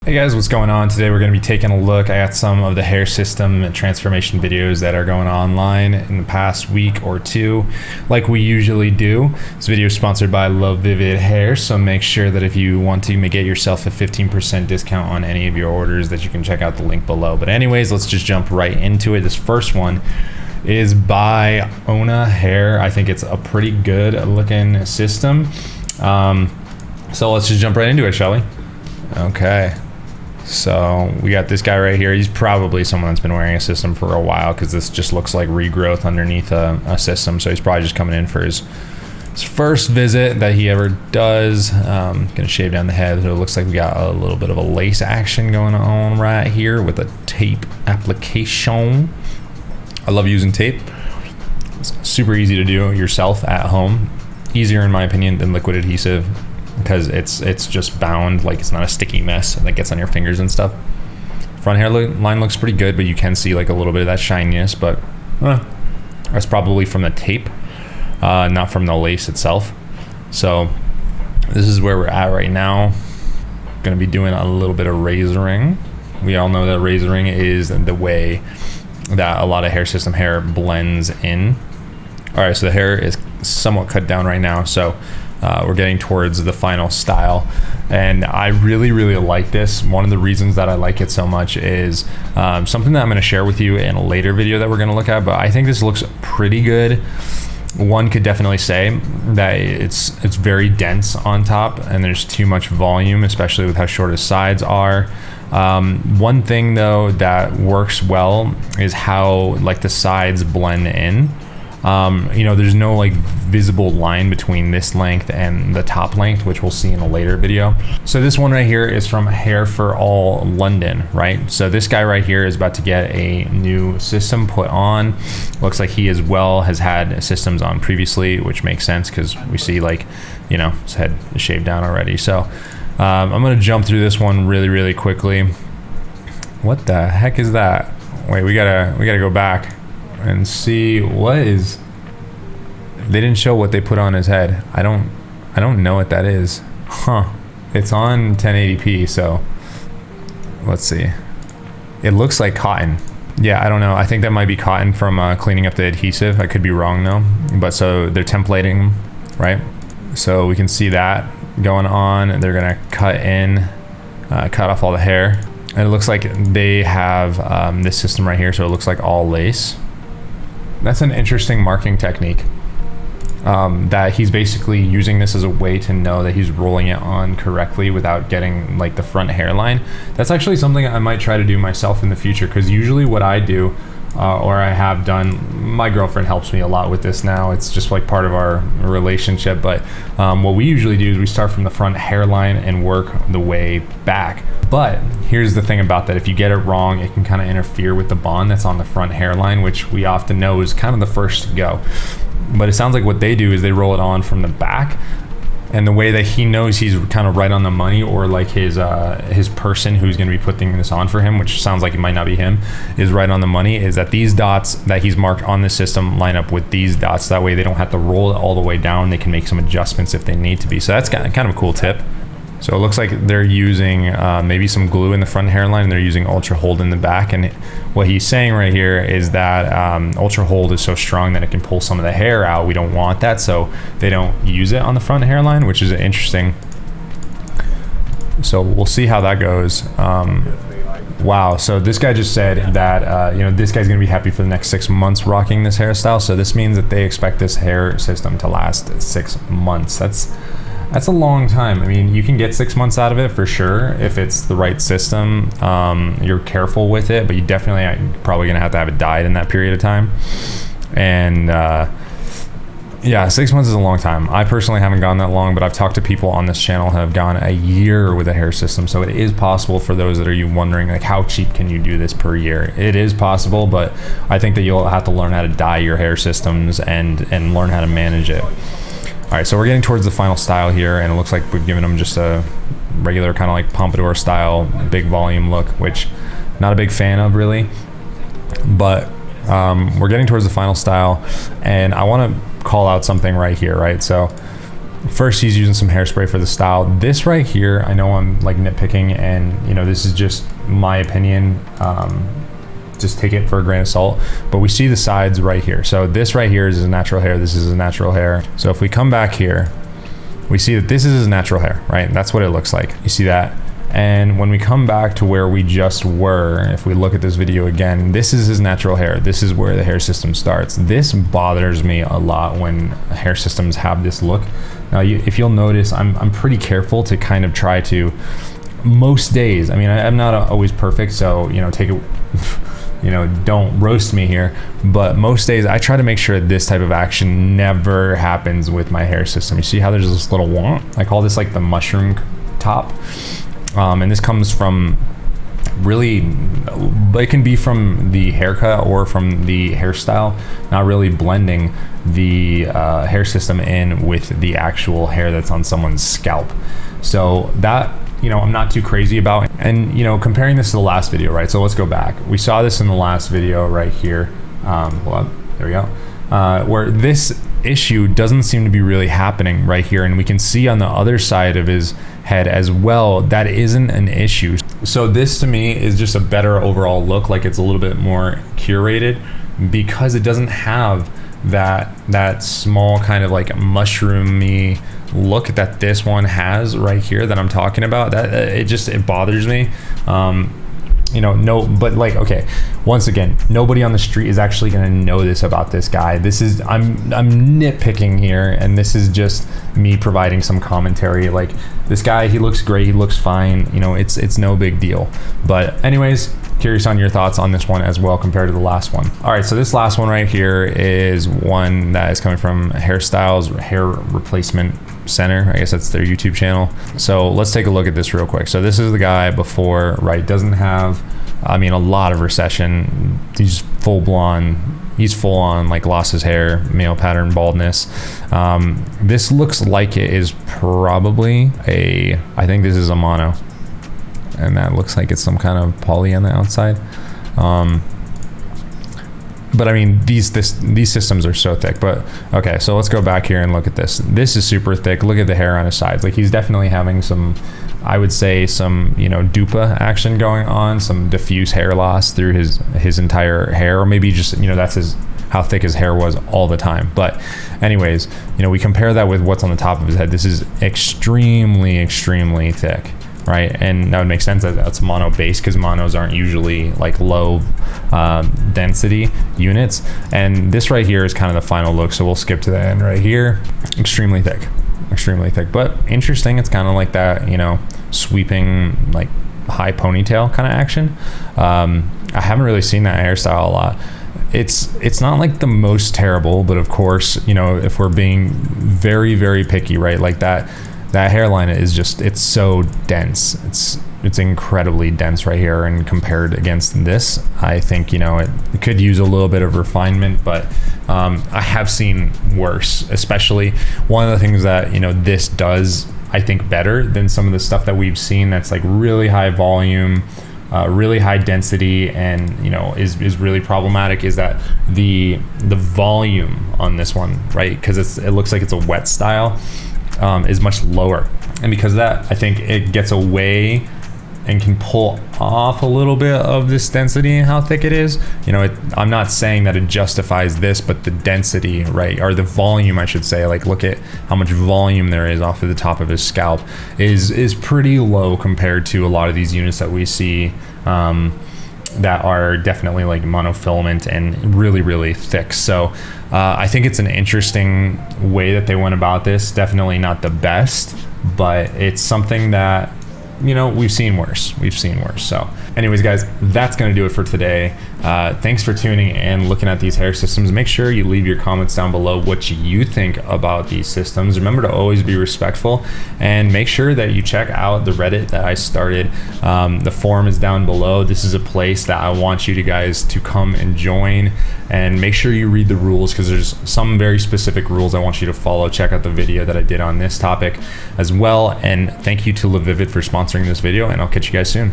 Hey guys, what's going on? Today we're going to be taking a look at some of the hair system and transformation videos that are going online in the past week or two, like we usually do. This video is sponsored by Love Vivid Hair, so make sure that if you want to get yourself a 15% discount on any of your orders that you can check out the link below. But anyways, let's just jump right into it. This first one is by Ona Hair. I think it's a pretty good looking system. So let's just jump right into it, shall we? Okay. So we got this guy right here. He's probably someone that's been wearing a system for a while because this just looks like regrowth underneath a system. So he's probably just coming in for his first visit that he ever does. Gonna shave down the head. So it looks like we got a little bit of a lace action going on right here with a tape application. I love using tape. It's super easy to do yourself at home. Easier in my opinion than liquid adhesive, because it's just bound, like it's not a sticky mess that gets on your fingers and stuff. Front hairline looks pretty good, but you can see like a little bit of that shininess, but that's probably from the tape, not from the lace itself. So this is where we're at right now. Gonna be doing a little bit of razoring. We all know that razoring is the way that a lot of hair system hair blends in. All right, so the hair is somewhat cut down right now, so we're getting towards the final style, and I really like this. One of the reasons that I like it so much is something that I'm going to share with you in a later video that we're going to look at, but I think this looks pretty good. One could definitely say that it's very dense on top and there's too much volume, especially with how short his sides are. One thing though that works well is how like the sides blend in. You know, there's no like visible line between this length and the top length, which we'll see in a later video. So this one right here is from Hair for All London, right? So this guy right here is about to get a new system put on. Looks like he as well has had systems on previously, which makes sense because we see like, you know, his head is shaved down already. So I'm gonna jump through this one really quickly. What the heck is that? Wait, we gotta go back and see what is. They didn't show what they put on his head. I don't know what that is. It's on 1080p, so let's see. It looks like cotton. Yeah, I don't know. I think that might be cotton from cleaning up the adhesive. I could be wrong though. But so they're templating, right? So we can see that going on. They're gonna cut off all the hair. And it looks like they have this system right here, so it looks like all lace. That's an interesting marking technique, that he's basically using this as a way to know that he's rolling it on correctly without getting like the front hairline. That's actually something I might try to do myself in the future, because usually what I do, or I have done, my girlfriend helps me a lot with this now. It's just like part of our relationship, but what we usually do is we start from the front hairline and work the way back. But here's the thing about that: if you get it wrong, it can kind of interfere with the bond that's on the front hairline, which we often know is kind of the first to go. But it sounds like what they do is they roll it on from the back, and the way that he knows he's kind of right on the money, or like his person who's going to be putting this on for him, which sounds like it might not be him, is right on the money, is that these dots that he's marked on the system line up with these dots. That way they don't have to roll it all the way down. They can make some adjustments if they need to be. So that's kind of a cool tip. So it looks like they're using maybe some glue in the front hairline, and they're using Ultra Hold in the back. And what he's saying right here is that Ultra Hold is so strong that it can pull some of the hair out. We don't want that, so they don't use it on the front hairline, which is interesting. So we'll see how that goes. Wow, so this guy just said that you know, this guy's gonna be happy for the next 6 months rocking this hairstyle. So this means that they expect this hair system to last 6 months. That's a long time. I mean, you can get 6 months out of it for sure if it's the right system. You're careful with it, but you definitely are probably gonna have to have it dyed in that period of time. And yeah, 6 months is a long time. I personally haven't gone that long, but I've talked to people on this channel who have gone a year with a hair system. So it is possible. For those that are you wondering, like, how cheap can you do this per year? It is possible, but I think that you'll have to learn how to dye your hair systems and learn how to manage it. All right, so we're getting towards the final style here, and it looks like we've given them just a regular kind of like pompadour style, big volume look, which not a big fan of really. But we're getting towards the final style, and I want to call out something right here, right? So First, he's using some hairspray for the style. This right here, I know I'm like nitpicking, and you know, this is just my opinion. Just take it for a grain of salt, but we see the sides right here. So this right here is his natural hair. This is his natural hair. So if we come back here, we see that this is his natural hair, right? That's what it looks like. You see that? And when we come back to where we just were, if we look at this video again, this is his natural hair. This is where the hair system starts. This bothers me a lot when hair systems have this look. Now, if you'll notice, I'm pretty careful to kind of try to, most days, I mean, I'm not always perfect, so, you know, take it, you know, don't roast me here, but most days I try to make sure this type of action never happens with my hair system. You see how there's this little womp? I call this like the mushroom top. And this comes from really, it can be from the haircut or from the hairstyle, not really blending the hair system in with the actual hair that's on someone's scalp. So that, you know, I'm not too crazy about. And, you know, comparing this to the last video, right? So let's go back. We saw this in the last video right here. Well, there we go. Where this issue doesn't seem to be really happening right here. And we can see on the other side of his head as well, that isn't an issue. So this to me is just a better overall look, like it's a little bit more curated because it doesn't have that small kind of like mushroomy look that this one has right here that I'm talking about. That it bothers me. You know, no, but like, okay, once again, nobody on the street is actually going to know this about this guy. This is, I'm nitpicking here, and this is just me providing some commentary. Like, this guy, he looks great, he looks fine, you know, it's no big deal. But anyways, curious on your thoughts on this one as well compared to the last one. All right, so this last one right here is one that is coming from Hairstyles Hair Replacement Center. I guess that's their YouTube channel. So let's take a look at this real quick. So this is the guy before, right? Doesn't have, I mean, a lot of recession. He's full on like lost his hair, male pattern baldness. This looks like it is probably I think this is a mono, and that looks like it's some kind of poly on the outside. But I mean, these systems are so thick. But okay, so let's go back here and look at this. This is super thick. Look at the hair on his sides. Like, he's definitely having some, I would say, some, you know, dupa action going on, some diffuse hair loss through his entire hair, or maybe just, you know, that's how thick his hair was all the time. But anyways, you know, we compare that with what's on the top of his head. This is extremely thick, right? And that would make sense that that's mono base, because monos aren't usually like low density units. And this right here is kind of the final look, so we'll skip to the end right here. Extremely thick, but interesting. It's kind of like that, you know, sweeping like high ponytail kind of action. I haven't really seen that hairstyle a lot. It's not like the most terrible, but of course, you know, if we're being very picky, right, like that hairline is just, it's so dense. It's incredibly dense right here, and compared against this, I think, you know, it could use a little bit of refinement, but I have seen worse. Especially one of the things that, you know, this does, I think, better than some of the stuff that we've seen that's like really high volume, really high density, and, you know, is really problematic, is that the volume on this one, right, because it looks like it's a wet style, is much lower. And because of that, I think it gets away and can pull off a little bit of this density and how thick it is. You know, I'm not saying that it justifies this, but the density, right, or the volume, I should say, like, look at how much volume there is off of the top of his scalp, is pretty low compared to a lot of these units that we see that are definitely like monofilament and really thick. So I think it's an interesting way that they went about this. Definitely not the best, but it's something that, you know, we've seen worse. So anyways, guys, that's going to do it for today. Thanks for tuning in, looking at these hair systems. Make sure you leave your comments down below what you think about these systems. Remember to always be respectful, and make sure that you check out the Reddit that I started. The forum is down below. This is a place that I want you guys to come and join, and make sure you read the rules, because there's some very specific rules I want you to follow. Check out the video that I did on this topic as well. And thank you to LeVivid for sponsoring this video, and I'll catch you guys soon.